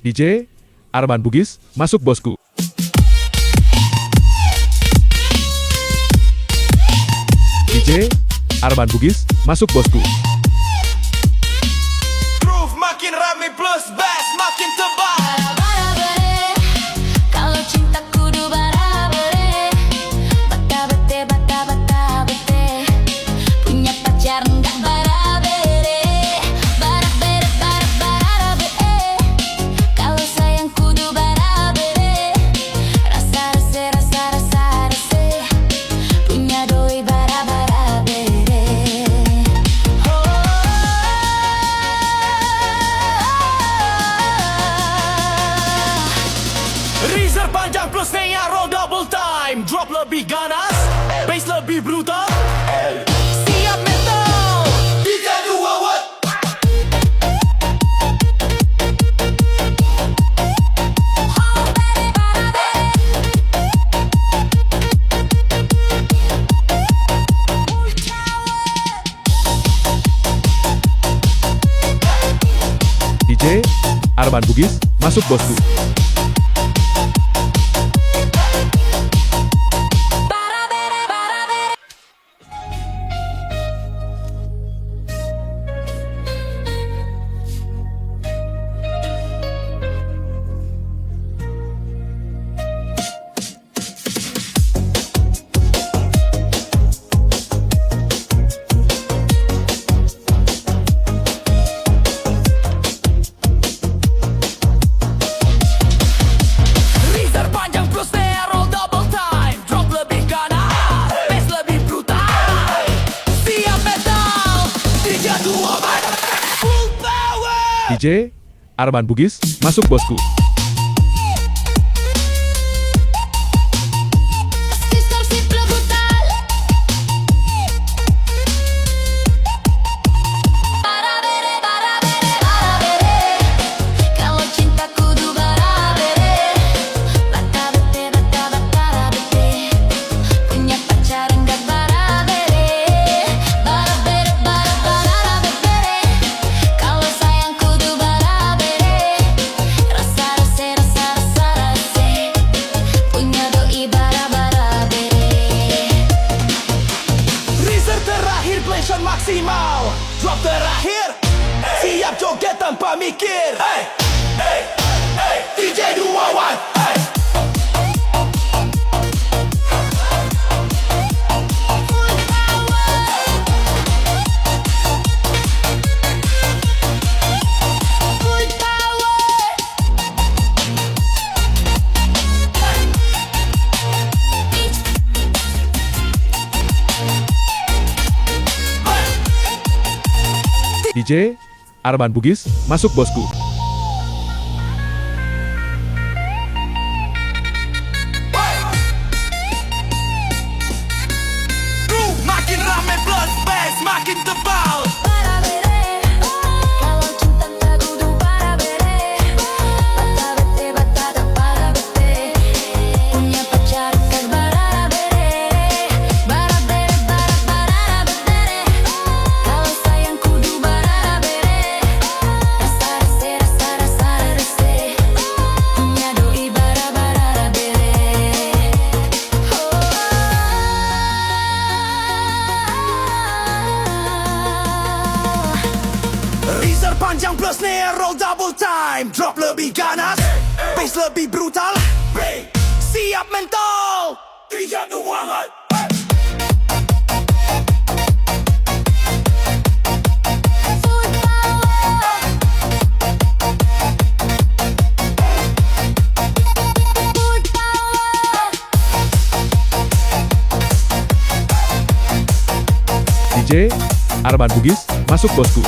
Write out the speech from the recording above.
DJ Arman Bugis, masuk bosku. DJ Arman Bugis, masuk bosku. Groove makin rame plus bass makin tebal. Kalau cinta kudu bara-bere, bata-bete, bata-bata-bete. Punya pacar enggak bara-bere, bara-bere, bara-bara-bere. Kalau sayang kudu bara-bere, rasa-rase, rasa-rasa-rase. Punya doi bara-bara-bere. Reezer panjang plus snare roll double time. Drop lebih ganas, bass lebih brutal. Siap mental, 3, 2, 1. DJ Arman Bugis, masuk bosku. Bara-bere, bara-bere. Reezer panjang plus snare roll double time. Drop lebih ganas, bass lebih brutal. Siap mental, 3, 2, 1. Full power. DJ Arman Bugis, masuk bosku. Sistem simple brutal. Bara-bere, bara-bere, bara-bere. Kalau cinta kudu bara-bere, bata-bete, bata-bata-bete. Punya pacar enggak bara-bere, bara-bere, bara-bara-bere. Kalau sayang kudu bara-bere, rasa-rase, rasa-rasa-rase. Punya doi bara-bara-bere. Reezer terakhir blation maksimal. Drop terakhir, siap joget tanpa mikir. Hey, hey, hey, DJ 2-1. Hey. Full power. DJ Arman Bugis, masuk bosku. Groove makin rame plus bass makin tebal. Bara-bere, kalau cinta tak kudu bara-bere. Bata-bete, bata-bata-bete. Punya pacar kan bara-bere, bara-bere, bara-bara-bere. Kalau sayang kudu bara-bere, rasa-rase, rasa-rasa-rase. Punya doi bara-bara-bere. Reezer panjang plus snare roll double time. Drop lebih ganas, bass lebih brutal. Siap mental, 3, 2, 1. Full power. Full power. DJ Arman Bugis, masuk bosku.